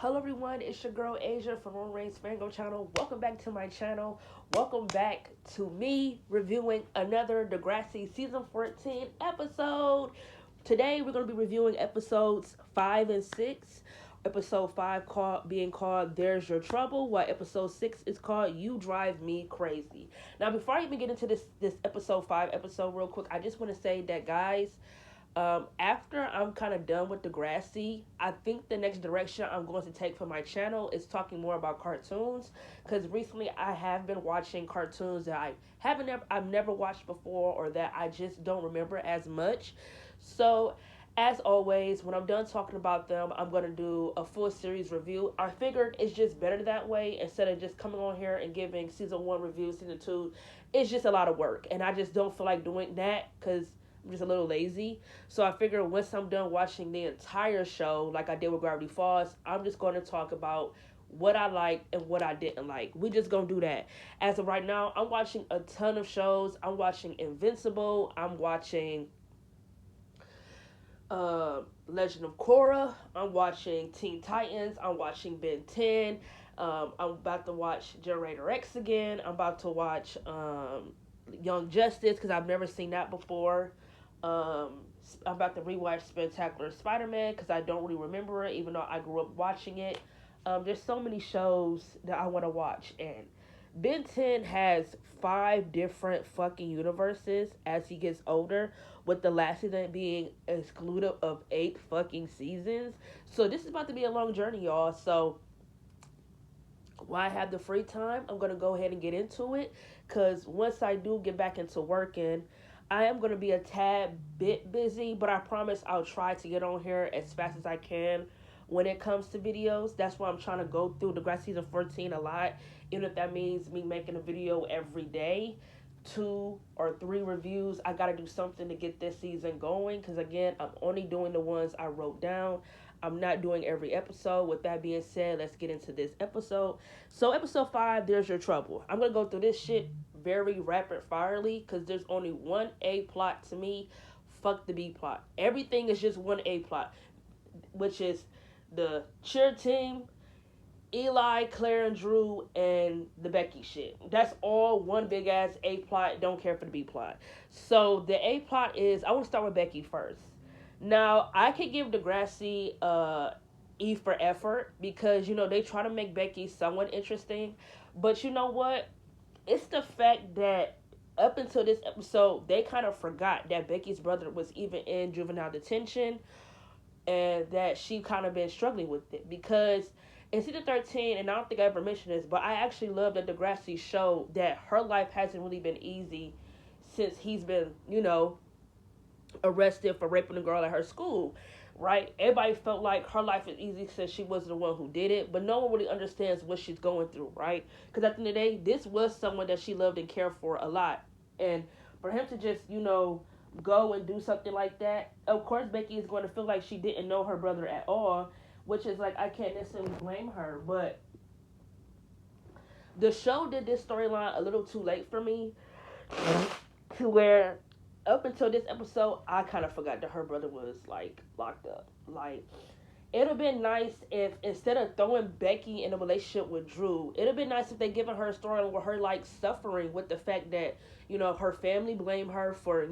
Hello everyone, it's your girl Asia from Ron Rain's Fango channel. Welcome back to my channel. Welcome back to me reviewing another Degrassi season 14 episode. Today we're going to be reviewing episodes 5 and 6. Episode 5 being called There's Your Trouble, while episode 6 is called You Drive Me Crazy. Now before I even get into this episode 5 episode real quick, I just want to say that guys, after I'm kind of done with Degrassi, I think the next direction I'm going to take for my channel is talking more about cartoons. Because recently I have been watching cartoons that I've never watched before, or that I just don't remember as much. So, as always, when I'm done talking about them, I'm going to do a full series review. I figured it's just better that way instead of just coming on here and giving season 1 review, season 2. It's just a lot of work, and I just don't feel like doing that because I'm just a little lazy. So I figured once I'm done watching the entire show, like I did with Gravity Falls, I'm just going to talk about what I liked and what I didn't like. We just gonna do that. As of right now, I'm watching a ton of shows. I'm watching Invincible. I'm watching Legend of Korra. I'm watching Teen Titans. I'm watching Ben 10. I'm about to watch Generator X again. I'm about to watch Young Justice because I've never seen that before. I'm about to rewatch Spectacular Spider-Man because I don't really remember it, even though I grew up watching it. There's so many shows that I want to watch, and Ben 10 has 5 different fucking universes as he gets older, with the last season being excluded of 8 fucking seasons. So this is about to be a long journey, y'all. So while I have the free time, I'm gonna go ahead and get into it. Cause once I do get back into working, I am gonna be a tad bit busy, but I promise I'll try to get on here as fast as I can when it comes to videos. That's why I'm trying to go through the Grass season 14 a lot, even if that means me making a video every day. 2 or 3 reviews. I gotta do something to get this season going. Cause again, I'm only doing the ones I wrote down. I'm not doing every episode. With that being said, let's get into this episode. So, episode 5, There's Your Trouble. I'm gonna go through this shit very rapid firely because there's only one A plot to me. Fuck the B plot. Everything is just one A plot, which is the cheer team, Eli, Claire, and Drew, and the Becky shit. That's all one big ass A plot. Don't care for the B plot. So the A plot is, I want to start with Becky first. Now I could give Degrassi E for effort because they try to make Becky somewhat interesting, but you know what? It's the fact that up until this episode, they kind of forgot that Becky's brother was even in juvenile detention, and that she kind of been struggling with it because in season 13, and I don't think I ever mentioned this, but I actually love that Degrassi showed that her life hasn't really been easy since he's been, arrested for raping a girl at her school, right? Everybody felt like her life is easy since she wasn't the one who did it, but no one really understands what she's going through, right? Because at the end of the day, this was someone that she loved and cared for a lot. And for him to just, go and do something like that, of course, Becky is going to feel like she didn't know her brother at all, which is like, I can't necessarily blame her, but the show did this storyline a little too late for me to where up until this episode, I kind of forgot that her brother was like locked up. Like, it'd have been nice if instead of throwing Becky in a relationship with Drew, it'd have been nice if they given her a story with her like suffering with the fact that her family blamed her for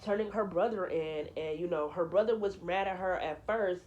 turning her brother in, and her brother was mad at her at first.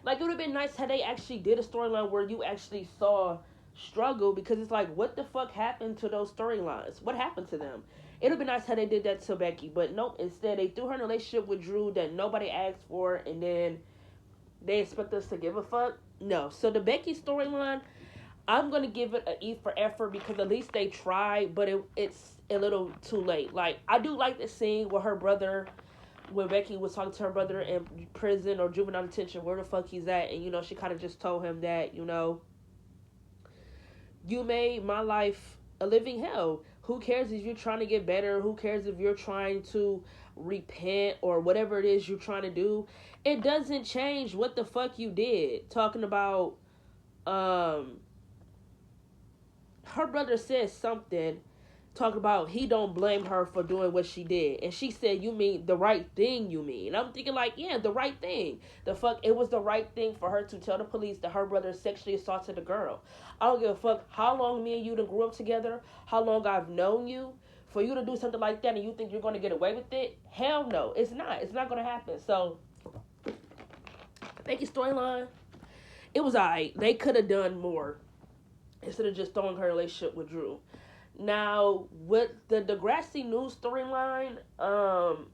Like, it would have been nice had they actually did a storyline where you actually saw struggle, because it's like, what the fuck happened to those storylines? What happened to them? It would be nice how they did that to Becky, but nope. Instead, they threw her in a relationship with Drew that nobody asked for, and then they expect us to give a fuck. No. So the Becky storyline, I'm gonna give it an E for effort because at least they tried, but it's a little too late. Like, I do like the scene where her brother, when Becky was talking to her brother in prison or juvenile detention, where the fuck he's at, and she kind of just told him that you made my life a living hell. Who cares if you're trying to get better? Who cares if you're trying to repent or whatever it is you're trying to do? It doesn't change what the fuck you did. Talking about, her brother said something talking about he don't blame her for doing what she did. And she said, you mean the right thing, you mean. And I'm thinking like, yeah, the right thing. The fuck, it was the right thing for her to tell the police that her brother sexually assaulted a girl. I don't give a fuck how long me and you done grew up together, how long I've known you. For you to do something like that and you think you're going to get away with it, hell no, it's not. It's not going to happen. So, I think his storyline, it was alright. They could have done more instead of just throwing her relationship with Drew. Now, with the Degrassi news storyline, I'm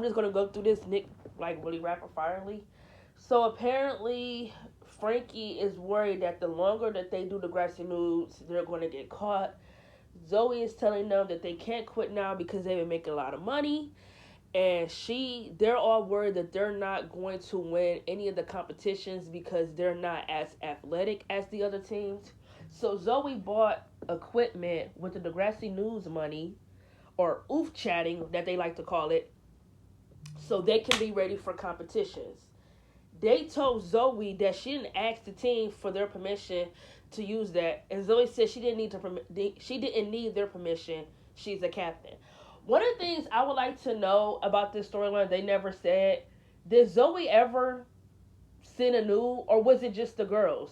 just gonna go through this Nick like really rapid firely. So apparently, Frankie is worried that the longer that they do Degrassi news, they're gonna get caught. Zoe is telling them that they can't quit now because they've been making a lot of money, and they're all worried that they're not going to win any of the competitions because they're not as athletic as the other teams. So Zoe bought equipment with the Degrassi News money, or oof chatting that they like to call it, so they can be ready for competitions. They told Zoe that she didn't ask the team for their permission to use that, and Zoe said she didn't need their permission. She's a captain. One of the things I would like to know about this storyline, they never said, did Zoe ever send a nude, or was it just the girls?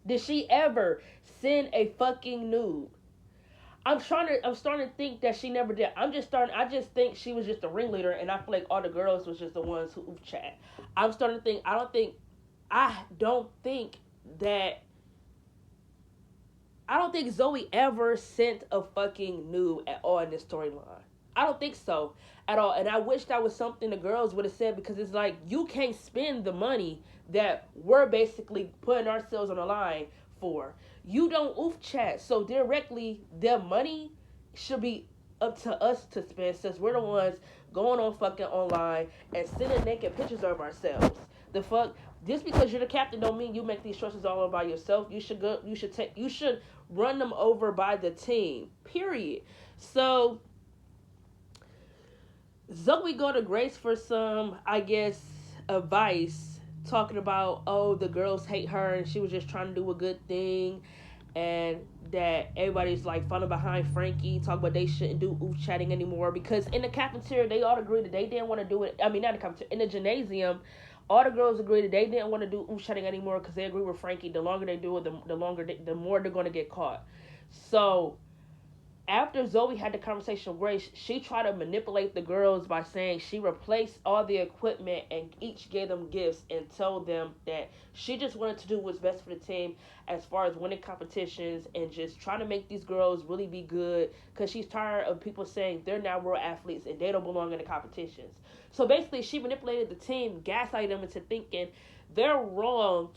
Did she ever send a fucking nude? I'm starting to think that she never did. I just think she was just a ringleader, and I feel like all the girls was just the ones who chat. I'm starting to think, I don't think Zoe ever sent a fucking nude at all in this storyline. I don't think so at all. And I wish that was something the girls would have said, because it's like, you can't spend the money that we're basically putting ourselves on the line for. You don't oof chat. So directly, their money should be up to us to spend, since we're the ones going on fucking online and sending naked pictures of ourselves. The fuck? Just because you're the captain don't mean you make these choices all by yourself. You should run them over by the team. Period. So Zoe go to Grace for some, I guess, advice, talking about, oh, the girls hate her and she was just trying to do a good thing, and that everybody's like falling behind Frankie, talking about they shouldn't do oof chatting anymore, because in the cafeteria they all agreed that they didn't want to do it. I mean, not in the cafeteria, in the gymnasium, all the girls agreed that they didn't want to do oof chatting anymore because they agree with Frankie. The longer they do it, the more they're going to get caught. So after Zoe had the conversation with Grace, she tried to manipulate the girls by saying she replaced all the equipment and each gave them gifts and told them that she just wanted to do what's best for the team as far as winning competitions and just trying to make these girls really be good, because she's tired of people saying they're now world athletes and they don't belong in the competitions. So basically, she manipulated the team, gaslighting them into thinking they're wrong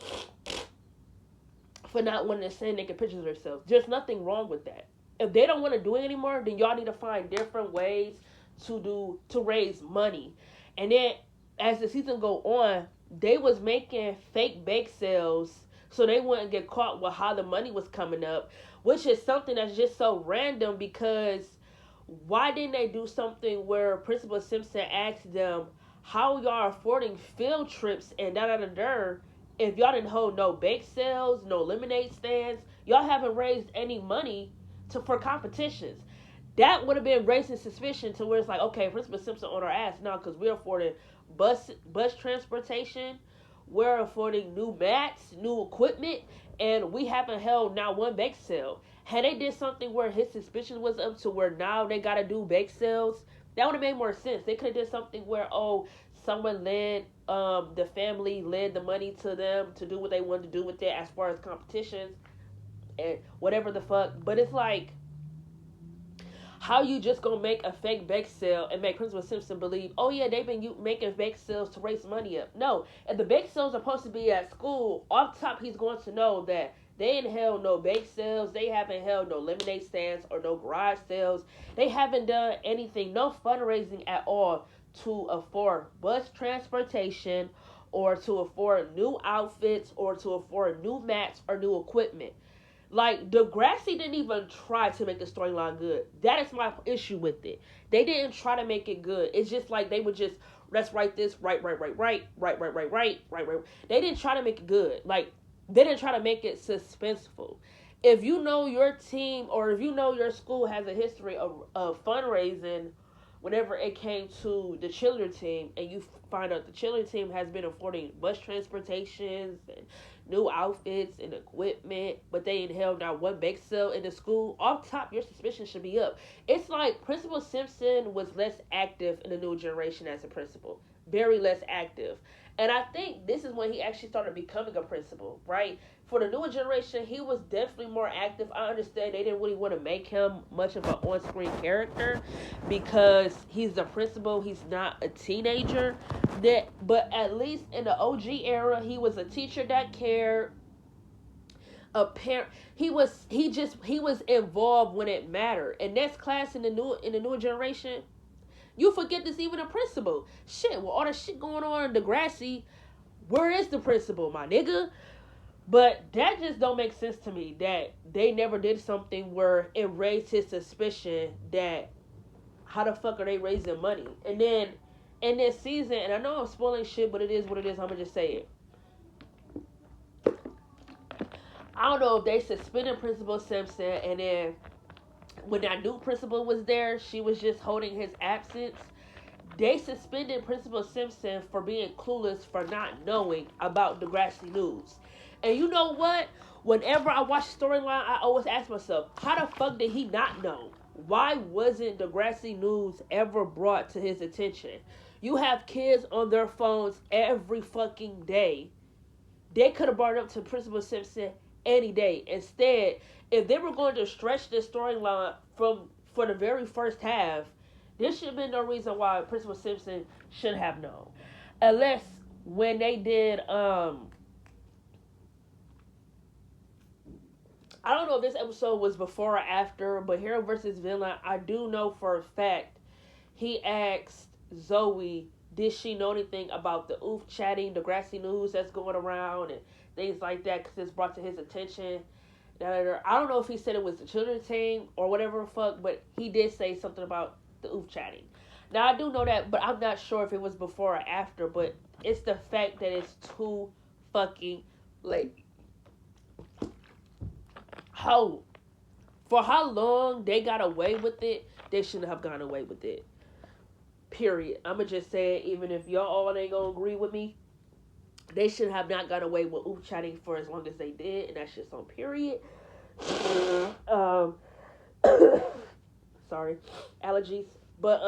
for not wanting to send naked pictures of themselves. There's nothing wrong with that. If they don't want to do it anymore, then y'all need to find different ways to raise money. And then as the season go on, they was making fake bake sales so they wouldn't get caught with how the money was coming up, which is something that's just so random, because why didn't they do something where Principal Simpson asked them, how y'all affording field trips and da-da-da-da, if y'all didn't hold no bake sales, no lemonade stands, y'all haven't raised any money for competitions. That would have been raising suspicion to where it's like, okay, Principal Simpson on our ass now because we're affording bus transportation, we're affording new mats, new equipment, and we haven't held now one bake sale. Had they did something where his suspicion was up to where now they got to do bake sales, that would have made more sense. They could have did something where, oh, someone the family led the money to them to do what they wanted to do with it as far as competitions and whatever the fuck. But it's like, how you just gonna make a fake bake sale and make Principal Simpson believe, oh yeah, they've been making bake sales to raise money up? No, if the bake sales are supposed to be at school, off top he's going to know that they ain't held no bake sales, they haven't held no lemonade stands or no garage sales, they haven't done anything, no fundraising at all to afford bus transportation or to afford new outfits or to afford new mats or new equipment. Like, Degrassi didn't even try to make the storyline good. That is my issue with it. They didn't try to make it good. It's just like they would just, let's write this, right. They didn't try to make it good. Like, they didn't try to make it suspenseful. if you know your team or if you know your school has a history of fundraising whenever it came to the cheerleader team, and you find out the cheerleader team has been affording bus transportations and new outfits and equipment, but they ain't held not one bake sale in the school, off top your suspicion should be up. It's like Principal Simpson was less active in the new generation as a principal, very less active. And I think this is when he actually started becoming a principal, right? For the newer generation, he was definitely more active. I understand they didn't really want to make him much of an on-screen character because he's the principal. He's not a teenager. But at least in the OG era, he was a teacher that cared. A parent. He was involved when it mattered. And next class in the newer generation, you forget this even a principal. Shit, with all the shit going on in Degrassi, where is the principal, my nigga? But that just don't make sense to me that they never did something where it raised his suspicion that how the fuck are they raising money? And then in this season, and I know I'm spoiling shit, but it is what it is, I'm gonna just say it. I don't know if they suspended Principal Simpson and then when that new principal was there, she was just holding his absence. They suspended Principal Simpson for being clueless for not knowing about Degrassi News. And you know what? Whenever I watch the storyline, I always ask myself, how the fuck did he not know? Why wasn't Degrassi News ever brought to his attention? You have kids on their phones every fucking day. They could have brought it up to Principal Simpson any day. Instead, if they were going to stretch this storyline for the very first half, there should have been no reason why Principal Simpson should have known. Unless when they did, I don't know if this episode was before or after, but Hero versus Villain, I do know for a fact he asked Zoe, did she know anything about the oof chatting, Degrassi News that's going around and things like that because it's brought to his attention. I don't know if he said it was the children's team or whatever the fuck, but he did say something about the oof chatting. Now I do know that, but I'm not sure if it was before or after, but it's the fact that it's too fucking late. For how long they got away with it, they shouldn't have gone away with it. Period. I'ma just say it, even if y'all all ain't gonna agree with me, they should have not got away with oof chatting for as long as they did, and that's just on period. Sorry, allergies. But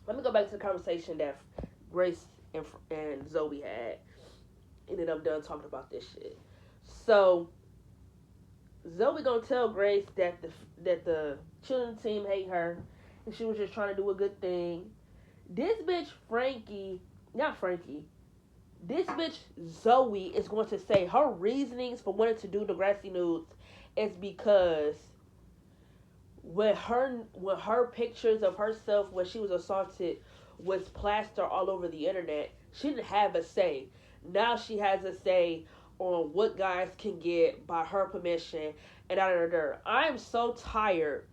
let me go back to the conversation that Grace and Zoe had, and then I'm done talking about this shit. So Zoe gonna tell Grace that the children's team hate her, and she was just trying to do a good thing. This bitch this bitch Zoe is going to say her reasonings for wanting to do Degrassi News is because when her pictures of herself when she was assaulted was plastered all over the internet, she didn't have a say. Now she has a say on what guys can get by her permission and I'm so tired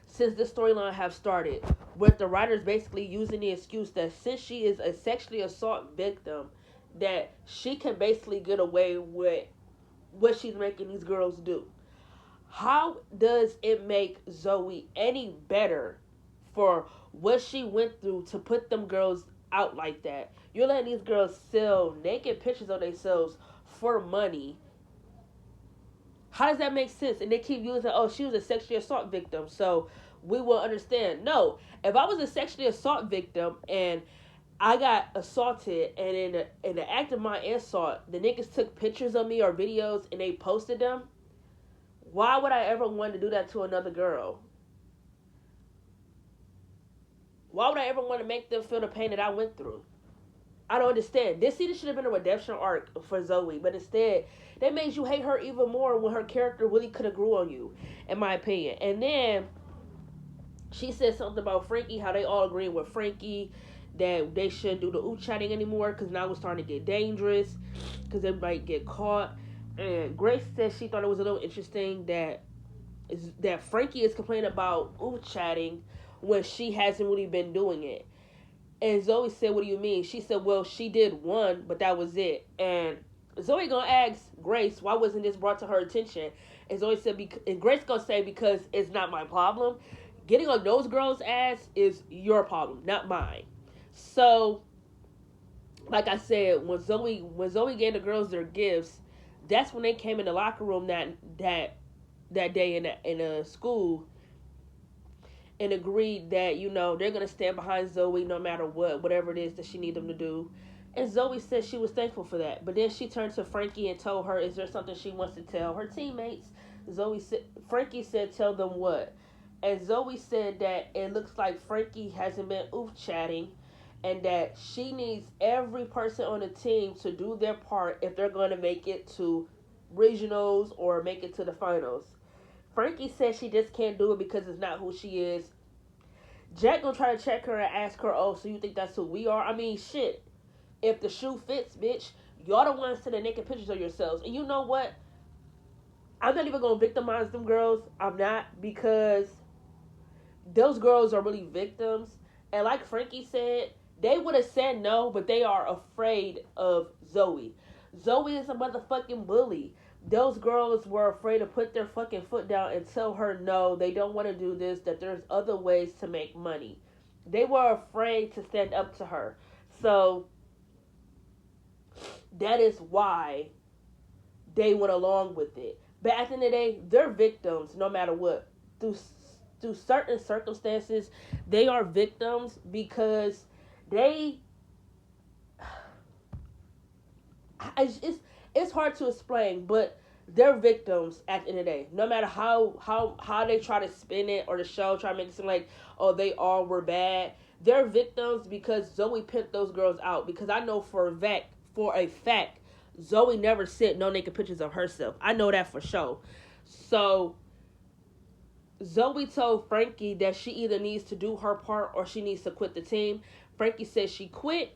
since this storyline have started with the writers basically using the excuse that since she is a sexually assault victim that she can basically get away with what she's making these girls do. How does it make Zoe any better for what she went through to put them girls out like that? You're letting these girls sell naked pictures of themselves for money. How does that make sense? And they keep using, oh, she was a sexually assault victim, so we will understand. No, if I was a sexually assault victim and I got assaulted, and in the act of my assault, the niggas took pictures of me or videos and they posted them, why would I ever want to do that to another girl? Why would I ever want to make them feel the pain that I went through? I don't understand. This season should have been a redemption arc for Zoe, but instead, they made you hate her even more when her character really could have grew on you, in my opinion. And then she said something about Frankie, how they all agreeing with Frankie that they shouldn't do the ooh chatting anymore because now it's starting to get dangerous because they might get caught. And Grace said she thought it was a little interesting that Frankie is complaining about ooh chatting when she hasn't really been doing it. And Zoe said, what do you mean? She said, well, she did one, but that was it. And Zoe gonna ask Grace, why wasn't this brought to her attention? And Zoe said, and Grace gonna say, because it's not my problem. Getting on those girls' ass is your problem, not mine. So, like I said, when Zoe gave the girls their gifts, that's when they came in the locker room that day in a school, and agreed that they're gonna stand behind Zoe no matter whatever it is that she need them to do. And Zoe said she was thankful for that. But then she turned to Frankie and told her, is there something she wants to tell her teammates? Frankie said, tell them what? And Zoe said that it looks like Frankie hasn't been oof chatting, and that she needs every person on the team to do their part if they're going to make it to regionals or make it to the finals. Frankie said she just can't do it because it's not who she is. Jack gonna try to check her and ask her, oh, so you think that's who we are? I mean, shit. If the shoe fits, bitch, y'all the ones sending naked pictures of yourselves. And you know what? I'm not even gonna victimize them girls. I'm not, because those girls are really victims. And like Frankie said, they would have said no, but they are afraid of Zoe. Zoe is a motherfucking bully. Those girls were afraid to put their fucking foot down and tell her no, they don't want to do this, that there's other ways to make money. They were afraid to stand up to her. So that is why they went along with it. But at the end of the day, they're victims no matter what. Through certain circumstances, they are victims because they... It's hard to explain, but they're victims at the end of the day. No matter how they try to spin it, or the show try to make it seem like, oh, they all were bad. They're victims because Zoe pimped those girls out. Because I know for a fact, Zoe never sent no naked pictures of herself. I know that for sure. So Zoe told Frankie that she either needs to do her part or she needs to quit the team. Frankie said she quit.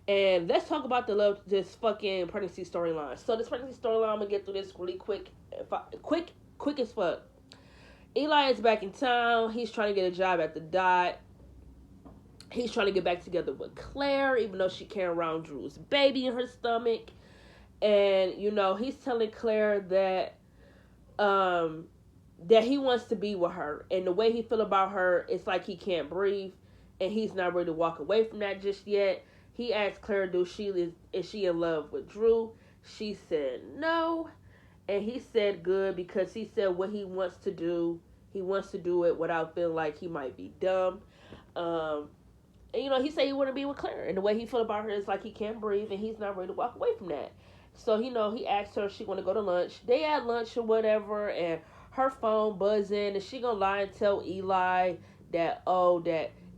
And let's talk about this fucking pregnancy storyline. So this pregnancy storyline, I'm gonna get through this really quick as fuck. Eli is back in town. He's trying to get a job at the Dot. He's trying to get back together with Claire, even though she carrying around Drew's baby in her stomach. And he's telling Claire that that he wants to be with her, and the way he feel about her, it's like he can't breathe, and he's not ready to walk away from that just yet. He asked Claire, is she in love with Drew? She said no. And he said good, because he said what he wants to do it without feeling like he might be dumb. And he said he wouldn't be with Claire. And the way he feel about her is like he can't breathe, and he's not ready to walk away from that. So, he asked her if she want to go to lunch. They had lunch or whatever, and her phone buzzing, and she gonna lie and tell Eli that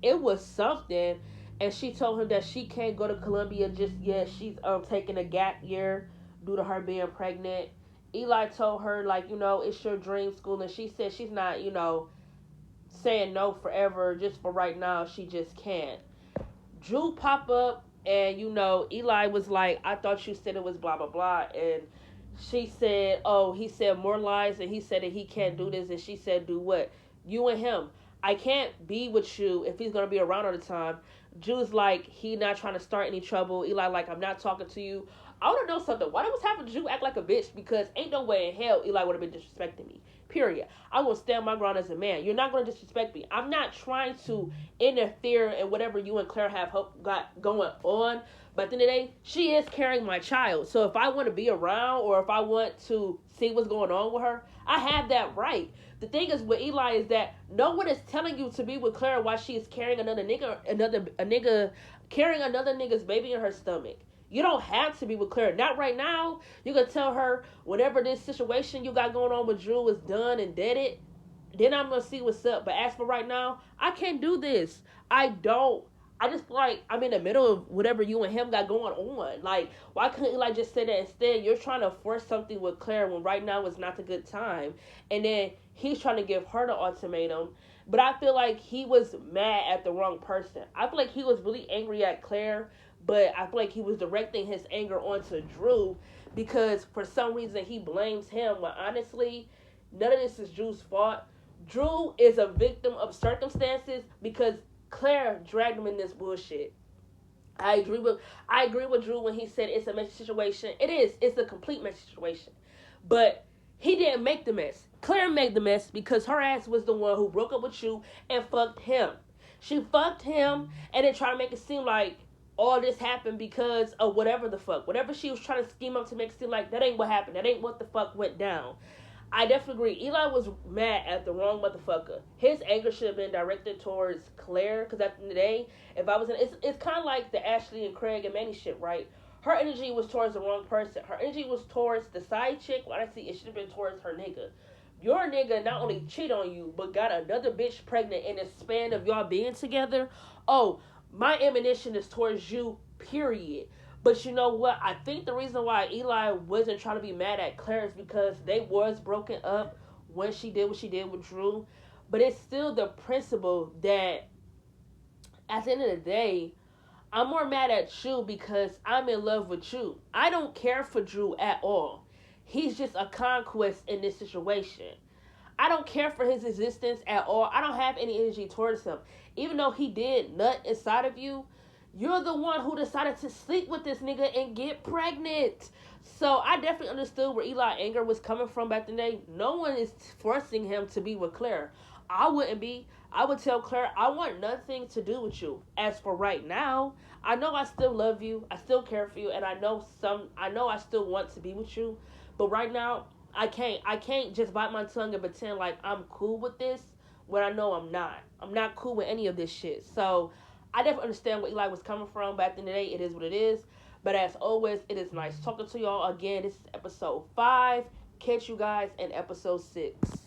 it was something. And she told him that she can't go to Columbia just yet. She's taking a gap year due to her being pregnant. Eli told her, like, it's your dream school. And she said she's not, saying no forever. Just for right now, she just can't. Drew pop up, and, Eli was like, I thought you said it was blah, blah, blah. And she said, oh, he said more lies, and he said that he can't do this. And she said, do what? You and him. I can't be with you if he's going to be around all the time. Drew's like, he not trying to start any trouble. Eli like, I'm not talking to you. I want to know something. Why was having Drew act like a bitch? Because ain't no way in hell Eli would have been disrespecting me. Period. I will stand my ground as a man. You're not going to disrespect me. I'm not trying to interfere in whatever you and Claire have got going on. But at the end of the day, she is carrying my child. So if I want to be around, or if I want to see what's going on with her, I have that right. The thing is with Eli is that no one is telling you to be with Claire while she is carrying a nigga carrying another nigga's baby in her stomach. You don't have to be with Claire. Not right now. You can tell her whenever this situation you got going on with Drew is done and deaded, then I'm going to see what's up. But as for right now, I can't do this. I just feel like I'm in the middle of whatever you and him got going on. Like, why couldn't Eli just say that instead? You're trying to force something with Claire when right now is not the good time. And then he's trying to give her the ultimatum. But I feel like he was mad at the wrong person. I feel like he was really angry at Claire, but I feel like he was directing his anger onto Drew because for some reason he blames him. But honestly, none of this is Drew's fault. Drew is a victim of circumstances because Claire dragged him in this bullshit. I agree with Drew when he said it's a messy situation. It is. It's a complete messy situation. But he didn't make the mess. Claire made the mess because her ass was the one who broke up with you and fucked him. She fucked him and then tried to make it seem like all this happened because of whatever the fuck. Whatever she was trying to scheme up to make it seem like that ain't what happened. That ain't what the fuck went down. I definitely agree. Eli was mad at the wrong motherfucker. His anger should have been directed towards Claire, because at the end of the day, if I was in, it's kind of like the Ashley and Craig and Manny shit, right? Her energy was towards the wrong person. Her energy was towards the side chick. What I see, it should have been towards her nigga. Your nigga not only cheat on you, but got another bitch pregnant in the span of y'all being together. Oh, my ammunition is towards you, period. But you know what? I think the reason why Eli wasn't trying to be mad at Claire is because they was broken up when she did what she did with Drew. But it's still the principle that at the end of the day, I'm more mad at you because I'm in love with you. I don't care for Drew at all. He's just a conquest in this situation. I don't care for his existence at all. I don't have any energy towards him. Even though he did nut inside of you, you're the one who decided to sleep with this nigga and get pregnant. So I definitely understood where Eli anger was coming from back in the day. No one is forcing him to be with Claire. I wouldn't be. I would tell Claire, I want nothing to do with you. As for right now, I know I still love you. I still care for you. And I know I still want to be with you. But right now, I can't. I can't just bite my tongue and pretend like I'm cool with this when I know I'm not. I'm not cool with any of this shit. So I definitely understand where Eli was coming from. Back in the day, it is what it is. But as always, it is nice talking to y'all again. This is episode 5. Catch you guys in episode 6.